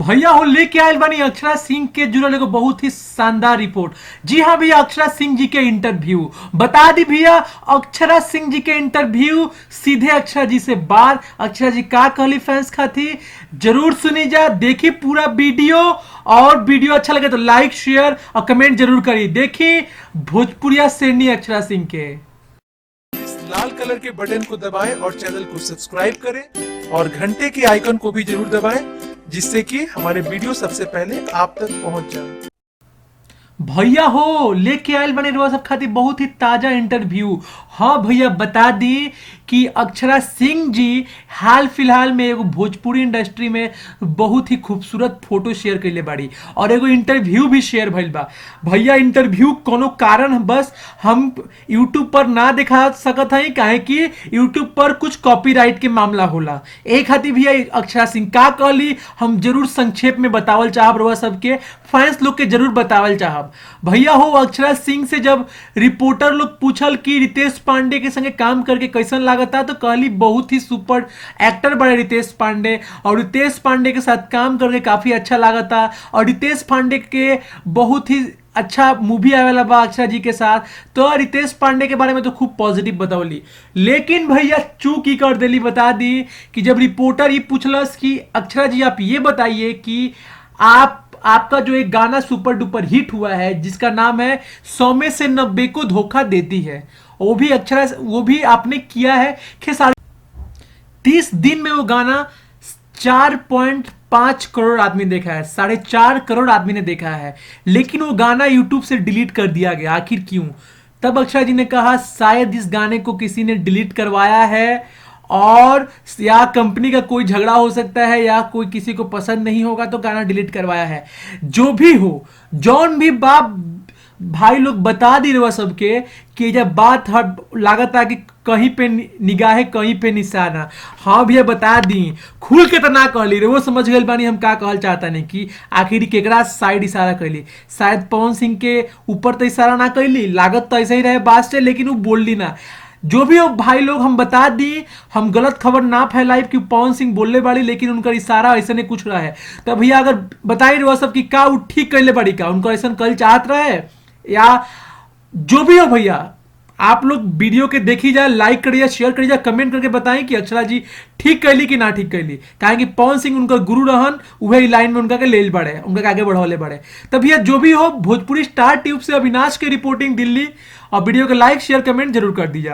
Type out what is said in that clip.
भैया हो लेके आयल बानी अक्षरा सिंह के जुड़ल एगो बहुत ही शानदार रिपोर्ट। जी हाँ भैया, अक्षरा सिंह जी के इंटरव्यू बता दी भैया। अक्षरा सिंह जी के इंटरव्यू सीधे अक्षरा जी से बात। अक्षरा जी का कहली फैंस खाती जरूर सुनी जा, देखी पूरा वीडियो। और वीडियो अच्छा लगे तो लाइक शेयर और कमेंट जरूर करी। देखी भोजपुरिया शेरनी अक्षरा सिंह के। इस लाल कलर के बटन को दबाएं और चैनल को सब्सक्राइब करें और घंटे के आइकन को भी जरूर दबाएं, जिससे कि हमारे वीडियो सबसे पहले आप तक पहुंच जाए। भैया हो लेके आयल बने रहुआ सब खातिर बहुत ही ताजा इंटरव्यू। हाँ भैया बता दी कि अक्षरा सिंह जी हाल फिलहाल में एगो भोजपुरी इंडस्ट्री में बहुत ही खूबसूरत फोटो शेयर कैले बाड़ी और एगो इंटरव्यू भी शेयर भइल बा। भैया इंटरव्यू कोनो कारण बस हम यूट्यूब पर ना दिखा सकत हई, काहे कि यूट्यूब पर कुछ कॉपीराइट के मामला होला। एक खातिर भैया अक्षरा सिंह का कहली हम जरूर संक्षेप में बतावल चाहब, रहुआ सबके फैंस लोग के जरूर बतावल चाहब। भैया हो अक्षरा सिंह से जब रिपोर्टर लोग पूछल कि रितेश पांडे के संगे काम करके कैसन लागता, तो कहली बहुत ही सुपर एक्टर बड़े रितेश पांडे, और रितेश पांडे के साथ काम करके काफी अच्छा लागता। और रितेश पांडे के बहुत ही अच्छा मूवी आवेला बा अक्षरा जी के साथ, तो रितेश पांडे के बारे में तो खूब पॉजिटिव बतावली। लेकिन भैया चूक ही कर देली, बता दी कि जब रिपोर्टर ये पूछलस कि अक्षरा जी आप ये बताइए कि आपका जो एक गाना सुपर डुपर हिट हुआ है जिसका नाम है 100 में से 90 को धोखा देती है, वो भी आपने किया है खेसारी। 30 दिन में वो गाना 4.5 करोड़ आदमी देखा है, 4.5 करोड़ आदमी ने देखा है। लेकिन वो गाना यूट्यूब से डिलीट कर दिया गया, आखिर क्यों? तब अक्षरा जी ने कहा शायद इस गाने को किसी ने डिलीट करवाया है, और या कंपनी का कोई झगड़ा हो सकता है, या कोई किसी को पसंद नहीं होगा तो गाना डिलीट करवाया है। जो भी हो, जौन भी बाप भाई लोग बता दी रहा सबके कि जब बात लागत है कि कहीं पे निगाहे कहीं पे निशाना। हाँ भैया बता दी, खुल के तो ना कहली रे, वो समझ गए बानी हम का कहल चाहता नहीं कि आखिर केकरा साइड इशारा कैली। शायद पवन सिंह के ऊपर तो इशारा ना कैली, लागत तो ऐसा ही रहे बात से, लेकिन वो बोलली ना। जो भी हो भाई लोग, हम बता दी, हम गलत खबर ना फैलाई कि पवन सिंह बोलने वाली, लेकिन उनका इशारा ऐसा नहीं कुछ रहा है। तो भैया अगर बताई रहो सब कि का वो ठीक कैले बड़ी, का उनका ऐसा कल चाहत रहे, या जो भी हो भैया आप लोग वीडियो के देखी जाए, लाइक करिए, शेयर करिए, कमेंट करके बताएं कि अक्षरा जी ठीक कैली कि ना ठीक कैली। कहें कि पवन सिंह उनका गुरु रहन, वही लाइन में उनका के लेल बढ़े, उनका आगे बढ़ौले बढ़े। तब भैया जो भी हो, भोजपुरी स्टार ट्यूब से अविनाश की रिपोर्टिंग दिल्ली। और वीडियो को लाइक शेयर कमेंट जरूर कर दीजिए।